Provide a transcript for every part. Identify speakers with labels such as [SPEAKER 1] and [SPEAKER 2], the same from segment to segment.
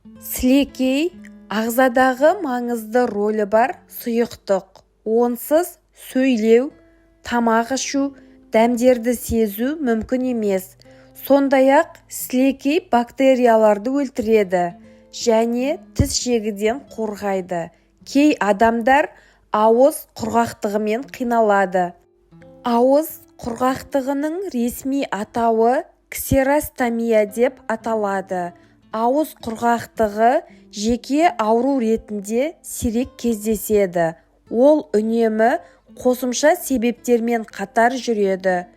[SPEAKER 1] Сілекей ағзадағы маңызды рөлі бар сұйықтық. Онсыз сөйлеу, тамақ ішу, дәмдерді сезу мүмкін емес. Сондай-ақ сілекей бактерияларды өлтіреді және тіс жегіден қорғайды. Кей адамдар ауыз құрғақтығымен қиналады. Ауыз құрғақтығының ресми атауы ксеростомия деп аталады. Ауыз құрғақтығы жеке ауру ретінде сирек кездеседі. Ол үнемі қосымша себептермен қатар жүреді.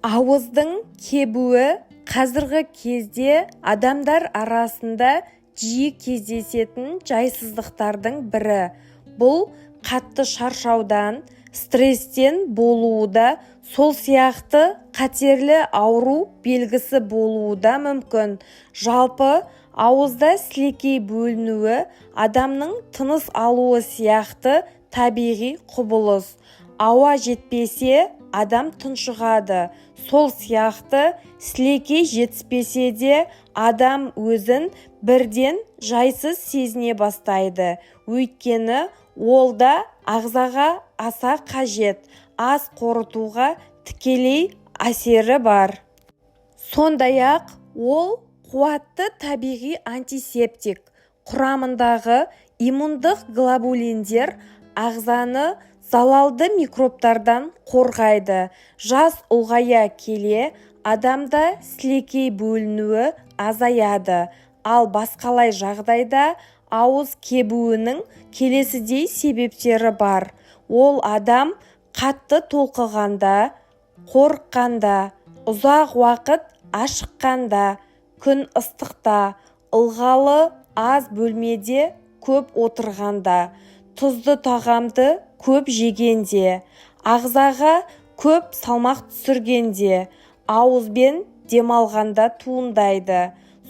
[SPEAKER 1] Ауыздың кебуі қазіргі кезде адамдар арасында жиі кездесетін жайсыздықтардың бірі. Бұл қатты шаршаудан, стресстен болуы да, сол сияқты қатерлі ауру белгісі болуы да мүмкін. Жалпы, ауызда сілекей бөлінуі адамның тыныс алуы сияқты табиғи құбылыс. Ауа жетпесе, адам тұншығады. Сол сияқты сілекей жетіспесе де, адам өзін бірден жайсыз сезіне бастайды. Өйткені ол да ағзаға аса қажет, ас қорытуға тікелей әсері бар. Сондай-ақ ол қуатты табиғи антисептик. Құрамындағы иммундық глобулиндер ағзаны залалды микробтардан қорғайды. Жас ұлғая келе адамда сілекей бөлінуі азаяды. Ал басқалай жағдайда ауыз кебуінің келесідей себептері бар. Ол адам қатты толқығанда, қорыққанда, ұзақ уақыт ашыққанда, күн ыстықта, ылғалы аз бөлмеде көп отырғанда, тұзды тағамды көп жегенде, ағзаға көп салмақ түсіргенде, ауызбен демалғанда туындайды.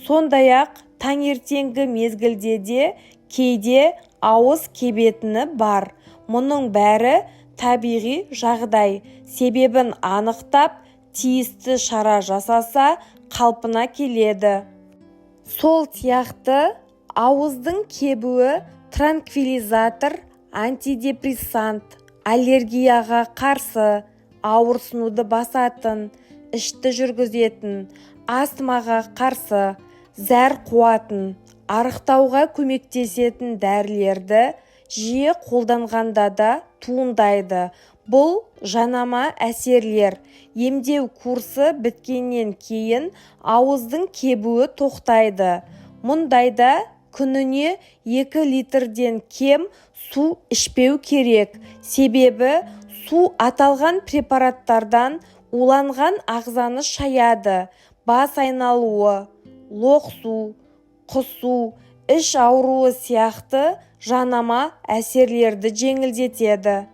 [SPEAKER 1] Сондай-ақ таңертеңгі мезгілде де кейде ауыз кебетіні бар. Мұның бәрі табиғи жағдай. Себебін анықтап, тиісті шара жасаса, қалпына келеді. Сол сияқты ауыздың кебуі транквилизатор, антидепрессант, аллергияға қарсы, ауырсынуды басатын, ішті жүргізетін, астмаға қарсы, зәр қуатын, арықтауға көмектесетін дәрілерді жиі қолданғанда да туындайды. Бұл жанама әсерлер. Емдеу курсы біткеннен кейін ауыздың кебуі тоқтайды. Мұндайда күніне 2 литрден кем су ішпеу керек. Себебі су аталған препараттардан уланған ағзаны шаяды. Бас айналуы, лоқсу, құсу, іш ауруы сияқты жанама әсерлерді жеңілдетеді.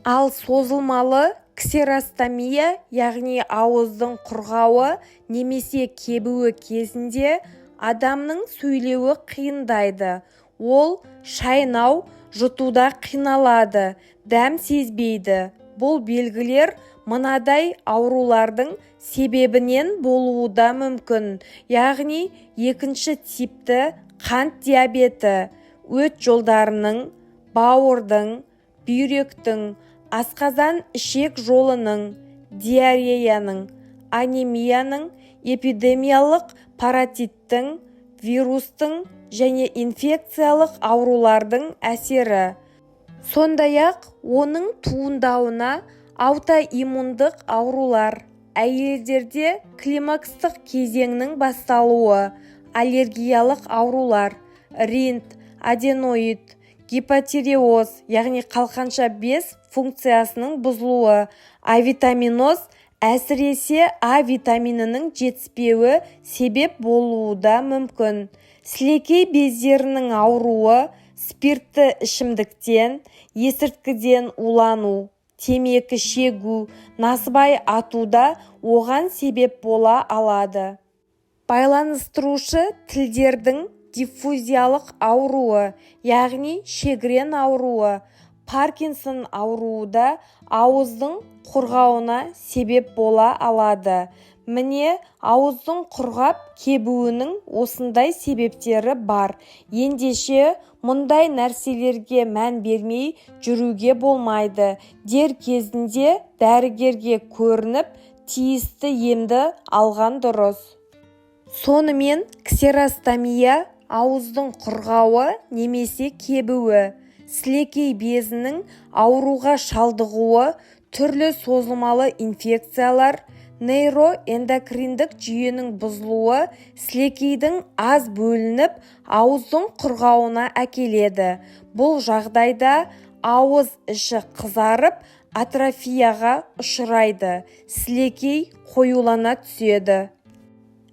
[SPEAKER 1] Ал созылмалы ксеростомия, яғни ауыздың құрғауы немесе кебуі кезінде адамның сөйлеуі қиындайды. Ол шайнау, жұтуда қиналады, дәм сезбейді. Бұл белгілер мынадай аурулардың себебінен болуы да мүмкін. Яғни екінші типті қант диабеті, өт жолдарының, бауырдың, бүйректің, асқазан ішек жолының, диареяның, анемияның, эпидемиялық паротиттің, вирустың және инфекциялық аурулардың әсері. Сондай-ақ оның туындауына аутоиммундық аурулар, әйелдерде климакстық кезеңнің басталуы, аллергиялық аурулар, ринт, аденоид, гипотиреоз, яғни қалқанша без функциясының бұзылуы, авитаминоз, әсіресе А витаминінің жетіспеуі себеп болуы да мүмкін. Сілекей бездерінің ауруы, спиртті ішімдіктен, есірткіден улану, темекі шегу, насыбай атуда оған себеп бола алады. Байланыстырушы тілдердің диффузиялық ауруы, яғни шегірен ауруы, Паркинсон ауруы да ауыздың құрғауына себеп бола алады. Міне, ауыздың құрғап кебуінің осындай себептері бар. Ендеше мұндай нәрселерге мән бермей жүруге болмайды. Дер кезінде дәрігерге көрініп, тиісті емді алған дұрыс. Сонымен ксеростомия ауыздың құрғауы немесе кебуі, сілекей безінің ауруға шалдығуы, түрлі созылмалы инфекциялар, нейроэндокриндік жүйенің бұзылуы сілекейдің аз бөлініп ауыздың құрғауына әкеледі. Бұл жағдайда ауыз іші қызарып, атрофияға ұшырайды, сілекей қоюлана түседі.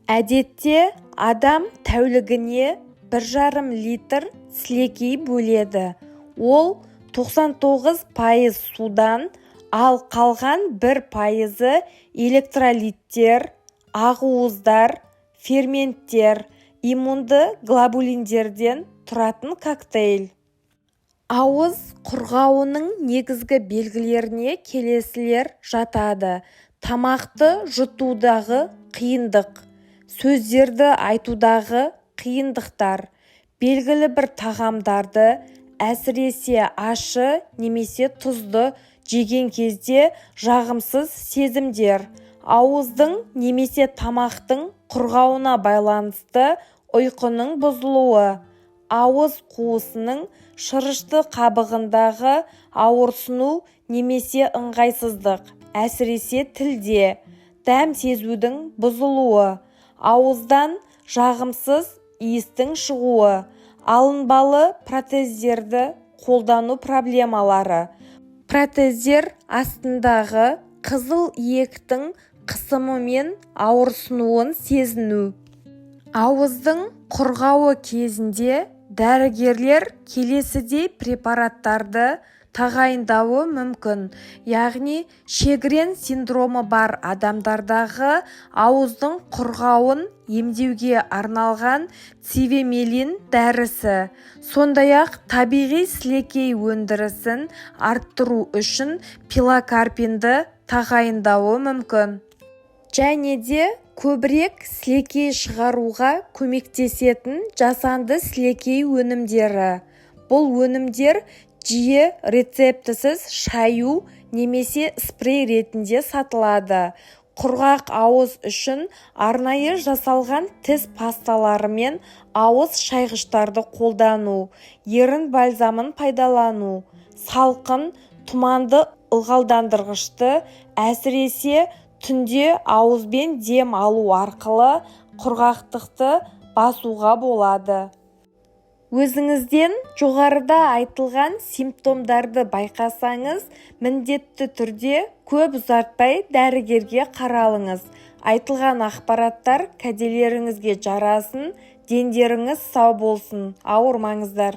[SPEAKER 1] Әдетте адам тәулігіне 1,5 литр сілекей бөледі. Ол 99% судан, ал қалған 1% электролиттер, ақуыздар, ферменттер, иммунды глобулиндерден тұратын коктейль. Ауыз құрғауының негізгі белгілеріне келесілер жатады. Тамақты жұтудағы қиындық, сөздерді айтудағы қиындықтар, белгілі бір тағамдарды, әсіресе ащы немесе тұзды жеген кезде жағымсыз сезімдер, ауыздың немесе тамақтың құрғауына байланысты ұйқының бұзылуы, ауыз қуысының шырышты қабығындағы ауырсыну немесе ыңғайсыздық, әсіресе тілде, дәм сезудің бұзылуы, ауыздан жағымсыз иістің шығуы, алынбалы протездерді қолдану проблемалары, протездер астындағы қызыл иектің қысымымен ауырсынуын сезіну. Ауыздың құрғауы кезінде дәрігерлер келесідей препараттарды тағайындауы мүмкін. Яғни, Шегрен синдромы бар адамдардағы ауыздың құрғауын емдеуге арналған цивемелин дәрісі, сондай-ақ табиғи сілекей өндірісін арттыру үшін пилокарпинді тағайындауы мүмкін. Және де көбірек сілекей шығаруға көмектесетін жасанды сілекей өнімдері. Бұл өнімдер жиі рецептісіз шаю немесе спрей ретінде сатылады. Құрғақ ауыз үшін арнайы жасалған тіс пасталары мен ауыз шайғыштарды қолдану, ерін бальзамын пайдалану, салқын, тұманды ылғалдандырғышты, әсіресе түнде ауызбен дем алу арқылы құрғақтықты басуға болады. Өзіңізден жоғарыда айтылған симптомдарды байқасаңыз, міндетті түрде көп ұзартпай дәрігерге қаралыңыз. Айтылған ақпараттар кәделеріңізге жарасын, дендеріңіз сау болсын, ауырмаңыздар.